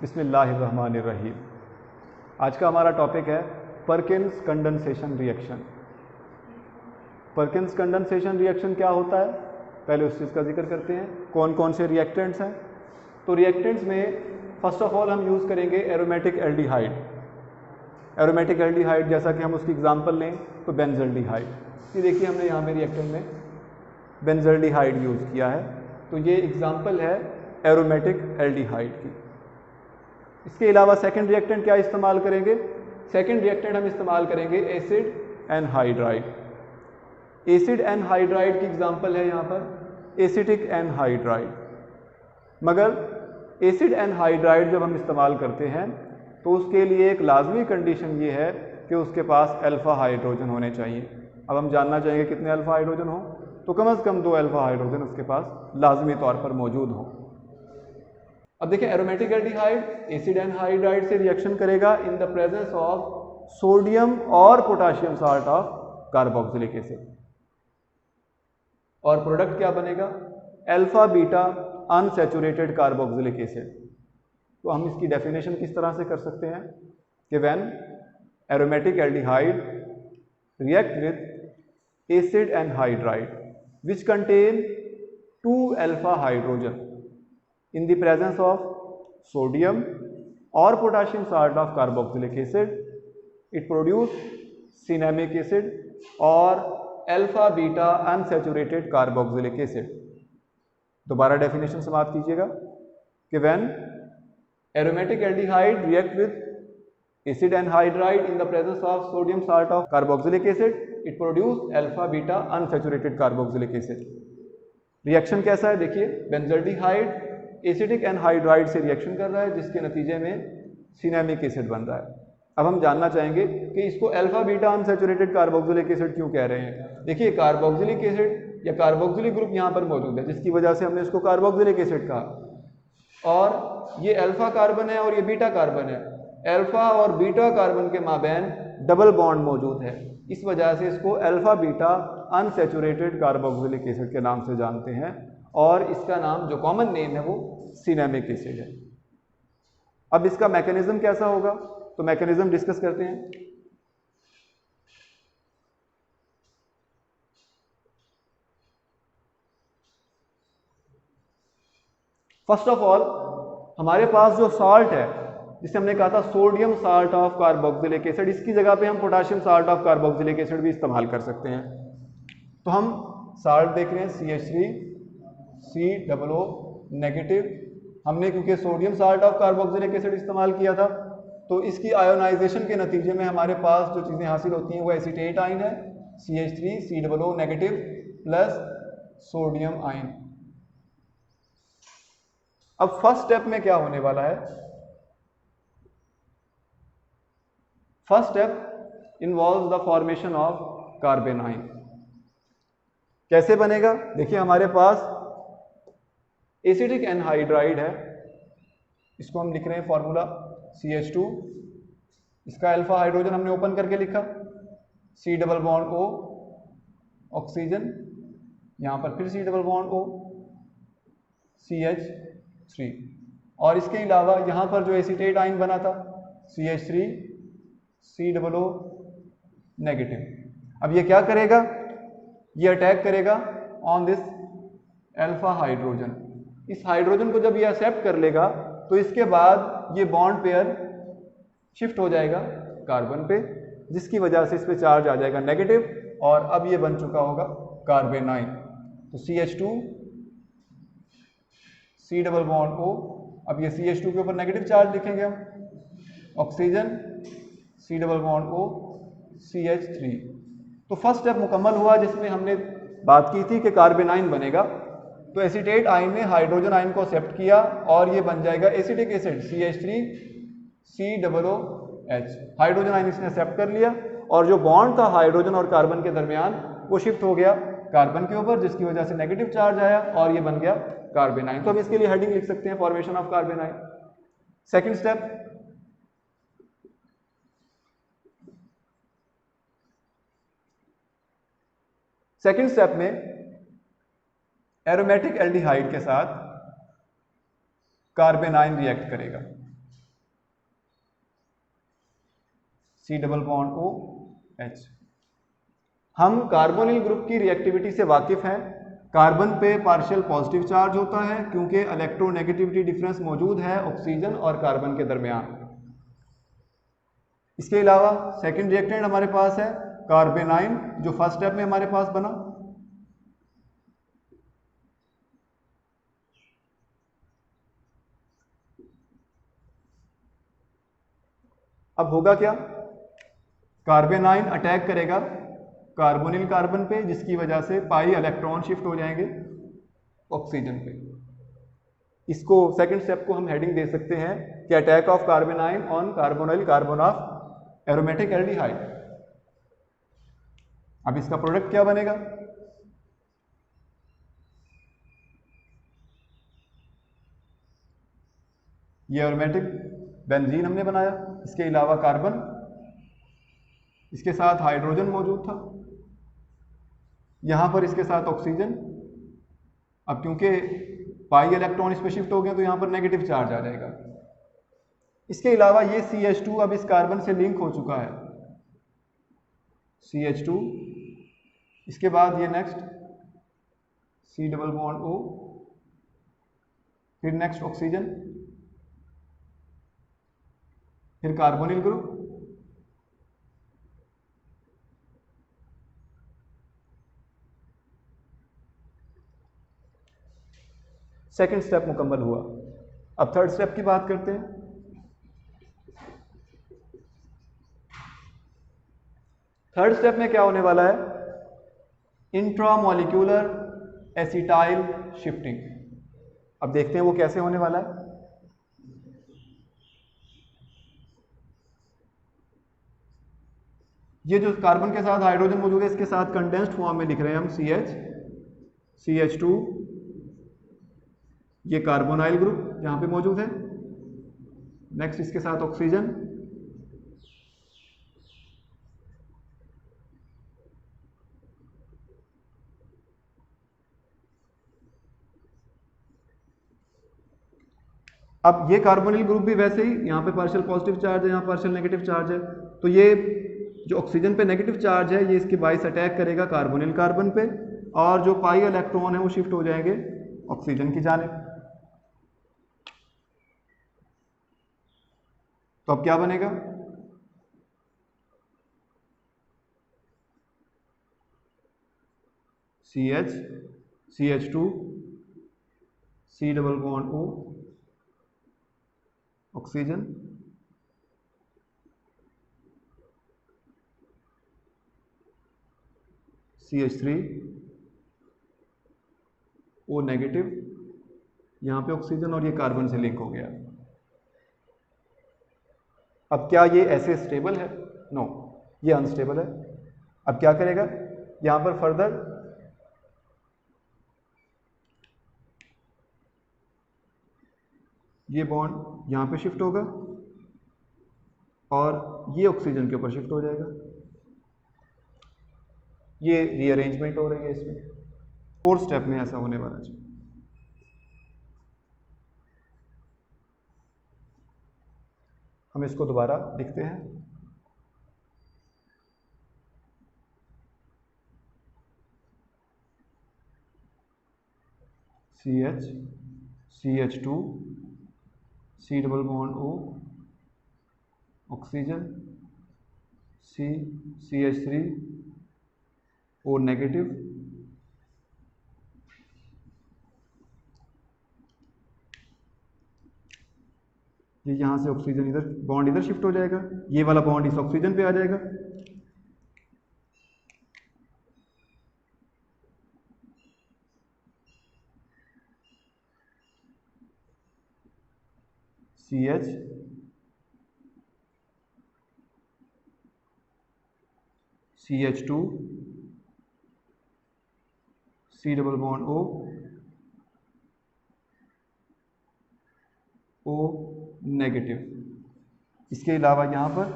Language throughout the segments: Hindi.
बिस्मिल्लाहिर्रहमानिर्रहीम। आज का हमारा टॉपिक है Perkins condensation reaction. Perkins condensation reaction क्या होता है, पहले उस चीज़ का जिक्र करते हैं। कौन कौन से रिएक्टेंट्स हैं? तो रिएक्टेंट्स में फर्स्ट ऑफ ऑल हम यूज़ करेंगे एरोमेटिक एल्डिहाइड। एरोमेटिक एल्डिहाइड जैसा कि हम उसकी एग्जांपल लें तो बेंजल्डिहाइड। ये देखिए हमने यहाँ पे रिएक्टेंट में बेंजल्डिहाइड यूज़ किया है, तो ये एग्जांपल है एरोमेटिक एल्डिहाइड की। इसके अलावा सेकंड रिएक्टेंट क्या इस्तेमाल करेंगे? सेकंड रिएक्टेंट हम इस्तेमाल करेंगे एसिड एनहाइड्राइड। एसिड एनहाइड्राइड की एग्जांपल है यहाँ पर एसिटिक एनहाइड्राइड। मगर एसिड एनहाइड्राइड जब हम इस्तेमाल करते हैं तो उसके लिए एक लाजमी कंडीशन ये है कि उसके पास अल्फा हाइड्रोजन होने चाहिए। अब हम जानना चाहेंगे कितने अल्फा हाइड्रोजन हो, तो कम से कम 2 अल्फा हाइड्रोजन उसके पास लाजमी तौर पर मौजूद हो। अब देखिए एरोमेटिक एल्डिहाइड एसिड एनहाइड्राइड से रिएक्शन करेगा in the presence of sodium और potassium salt of carboxylic acid, और प्रोडक्ट क्या बनेगा? Alpha beta unsaturated carboxylic acid. तो हम इसकी डेफिनेशन किस तरह से कर सकते हैं कि when aromatic aldehyde react with acid anhydride which contain 2 alpha hydrogen in the presence of sodium or potassium salt of carboxylic acid, it produce cinnamic acid or alpha beta unsaturated carboxylic acid। दोबारा डेफिनेशन समाप्त कीजिएगा कि when aromatic aldehyde react with acid anhydride in the presence of sodium salt of carboxylic acid, it produce alpha beta unsaturated carboxylic acid। Reaction कैसा है? देखिए बेंजल्डिहाइड एसिडिक एनहाइड्राइड से रिएक्शन कर रहा है जिसके नतीजे में सिनेमिक एसिड बन रहा है। अब हम जानना चाहेंगे कि इसको alpha beta unsaturated carboxylic acid क्यों कह रहे हैं। देखिए कार्बोक्सिलिक एसिड या कार्बोक्सिलिक ग्रुप यहाँ पर मौजूद है जिसकी वजह से हमने इसको कार्बोक्सिलिक एसिड कहा, और ये अल्फा कार्बन है और ये बीटा कार्बन है। अल्फा और बीटा कार्बन के माबैन डबल बॉन्ड मौजूद है, इस वजह से इसको alpha beta unsaturated carboxylic acid के नाम से जानते हैं, और इसका नाम जो कॉमन नेम है वो सिनेमिक एसिड है। अब इसका मैकेनिज्म कैसा होगा, तो मैकेनिज्म डिस्कस करते हैं। फर्स्ट ऑफ ऑल हमारे पास जो साल्ट है जिसे हमने कहा था sodium salt of carboxylic acid, इसकी जगह पे हम potassium salt of carboxylic acid भी इस्तेमाल कर सकते हैं। तो हम साल्ट देख रहे हैं CH3COO नेगेटिव। हमने क्योंकि sodium salt of carboxylic acid इस्तेमाल किया था तो इसकी आयोनाइजेशन के नतीजे में हमारे पास जो चीज़ें हासिल होती हैं वो एसीटेट आयन है CH3COO negative plus sodium ion. अब फर्स्ट स्टेप में क्या होने वाला है? First step involves the formation of carbon ion. कैसे बनेगा? देखिए हमारे पास एसिडिक एनहाइड्राइड है, इसको हम लिख रहे हैं फॉर्मूला CH2, इसका अल्फा हाइड्रोजन हमने ओपन करके लिखा, C double bond O oxygen, यहां पर फिर C double bond O CH3, और इसके अलावा यहां पर जो एसीटेट आयन बना था CH3COO नेगेटिव। अब ये क्या करेगा? ये अटैक करेगा ऑन दिस अल्फा हाइड्रोजन। इस हाइड्रोजन को जब ये एक्सेप्ट कर लेगा तो इसके बाद ये बॉन्ड पेयर शिफ्ट हो जाएगा कार्बन पे, जिसकी वजह से इस पे चार्ज आ जाएगा नेगेटिव, और अब ये बन चुका होगा कार्बन आयन। तो CH2 C double bond O, अब ये CH2 के ऊपर नेगेटिव चार्ज लिखेंगे हम, oxygen C double bond O CH3। तो फर्स्ट स्टेप मुकम्मल हुआ जिसमें हमने बात की थी कि कार्बन आयन बनेगा। तो एसीटेट आयन ने हाइड्रोजन आयन को एक्सेप्ट किया और ये बन जाएगा acetic acid CH3COOH। Hydrogen ion इसने एक्सेप्ट कर लिया और जो बॉन्ड था हाइड्रोजन और कार्बन के दरमियान वो शिफ्ट हो गया कार्बन के ऊपर, जिसकी वजह से नेगेटिव चार्ज आया और ये बन गया कार्बन आयन। तो हम इसके लिए हेडिंग लिख सकते हैं formation of carbon ion. Second step, second step में एरोमेटिक एल्डिहाइड के साथ कार्बन आयन रिएक्ट करेगा। C double bond O H। हम कार्बोनिल ग्रुप की रिएक्टिविटी से वाकिफ हैं। कार्बन पे पार्शियल पॉजिटिव चार्ज होता है क्योंकि इलेक्ट्रोनेगेटिविटी डिफरेंस मौजूद है ऑक्सीजन और कार्बन के दरमियान। इसके अलावा सेकंड रिएक्टेंट हमारे पास है कार्बेनाइन, जो फर्स्ट स्टेप में हमारे पास बना। अब होगा क्या, कार्बेनाइन अटैक करेगा कार्बोनिल कार्बन पे, जिसकी वजह से पाई इलेक्ट्रॉन शिफ्ट हो जाएंगे ऑक्सीजन पे। इसको सेकंड स्टेप को हम हेडिंग दे सकते हैं कि attack of कार्बेनाइन on carbonyl carbon of aromatic aldehyde. अब इसका प्रोडक्ट क्या बनेगा, ये एरोमेटिक बेंजीन हमने बनाया। इसके अलावा कार्बन, इसके साथ हाइड्रोजन मौजूद था, यहां पर इसके साथ ऑक्सीजन। अब क्योंकि पाई इलेक्ट्रॉन इस पर शिफ्ट हो गए तो यहां पर नेगेटिव चार्ज आ जाएगा। इसके अलावा ये CH2 अब इस कार्बन से लिंक हो चुका है, CH2। इसके बाद ये next C double bond O, फिर नेक्स्ट ऑक्सीजन, फिर कार्बोनिल ग्रुप, सेकंड स्टेप मुकम्मल हुआ। अब थर्ड स्टेप की बात करते हैं। थर्ड स्टेप में क्या होने वाला है, इंट्रामॉलिक्यूलर एसिटाइल शिफ्टिंग। अब देखते हैं वो कैसे होने वाला है। ये जो कार्बन के साथ हाइड्रोजन मौजूद है, इसके साथ कंडेंस्ड फॉर्म में लिख रहे हैं हम CH2, ये कार्बोनाइल ग्रुप यहां पे मौजूद है। नेक्स्ट इसके साथ ऑक्सीजन, अब ये कार्बोनिल ग्रुप भी वैसे ही, यहाँ पे पार्शियल पॉजिटिव चार्ज है, यहाँ पार्शियल नेगेटिव चार्ज है, तो ये जो ऑक्सीजन पे नेगेटिव चार्ज है ये इसके बाइस अटैक करेगा कार्बोनिल कार्बन पे, और जो पाई इलेक्ट्रॉन है वो शिफ्ट हो जाएंगे ऑक्सीजन की जानिब। तो अब क्या बनेगा, CH, CH2, C double bond O, oxygen, CH3, O negative, यहाँ पे ऑक्सीजन, और ये कार्बन से लिंक हो गया। अब क्या ये ऐसे स्टेबल है, नो, ये अनस्टेबल है। अब क्या करेगा, यहाँ पर फर्दर ये बॉन्ड यहाँ पे शिफ्ट होगा और ये ऑक्सीजन के ऊपर शिफ्ट हो जाएगा। ये रीअरेंजमेंट हो रही है इसमें। फोर्थ स्टेप में ऐसा होने वाला है। हम इसको दोबारा लिखते हैं। CH, CH2, C double bond O, oxygen, C, CH3, O negative, ये यहाँ से ऑक्सीजन इधर, बॉन्ड इधर शिफ्ट हो जाएगा, ये वाला बॉन्ड इस ऑक्सीजन पे आ जाएगा। CH, CH2, C double bond O, O negative. इसके अलावा यहाँ पर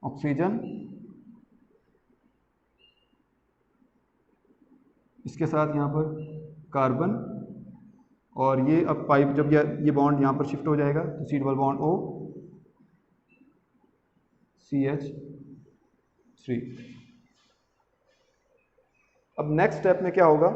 ऑक्सीजन, इसके साथ यहाँ पर कार्बन, और ये अब पाइप जब ये बॉन्ड यहाँ पर शिफ्ट हो जाएगा तो C double bond O, CH3। अब नेक्स्ट स्टेप में क्या होगा,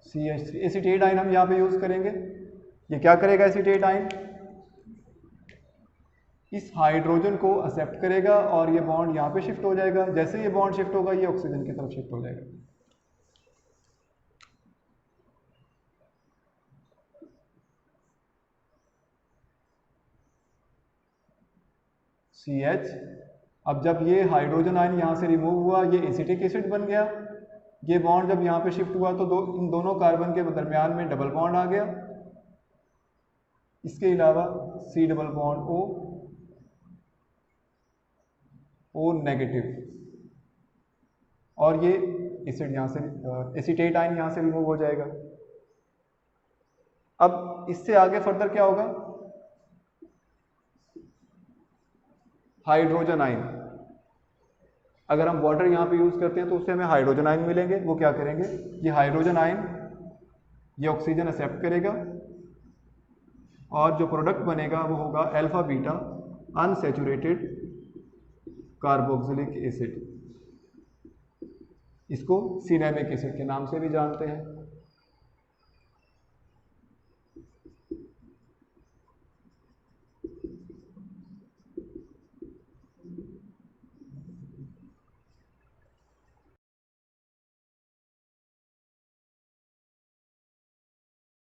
CH3 एसीटेट आयन हम यहाँ पे यूज करेंगे। ये क्या करेगा एसीटेट आयन, इस हाइड्रोजन को एक्सेप्ट करेगा और ये बॉन्ड यहाँ पे शिफ्ट हो जाएगा। जैसे ये बॉन्ड शिफ्ट होगा ये ऑक्सीजन की तरफ शिफ्ट हो जाएगा। CH, अब जब ये हाइड्रोजन आयन यहाँ से रिमूव हुआ ये एसिटिक एसिड बन गया। ये बॉन्ड जब यहाँ पे शिफ्ट हुआ तो इन दोनों कार्बन के दरमियान में डबल बॉन्ड आ गया। इसके अलावा C double bond O negative, और ये एसिड यहाँ से एसीटेट आयन यहाँ से रिमूव हो जाएगा। अब इससे आगे फर्दर क्या होगा, हाइड्रोजन आयन, अगर हम वाटर यहाँ पे यूज करते हैं तो उससे हमें हाइड्रोजन आयन मिलेंगे। वो क्या करेंगे, ये हाइड्रोजन आयन ये ऑक्सीजन एक्सेप्ट करेगा और जो प्रोडक्ट बनेगा वो होगा alpha beta unsaturated carboxylic acid. इसको सिनेमिक एसिड के नाम से भी जानते हैं।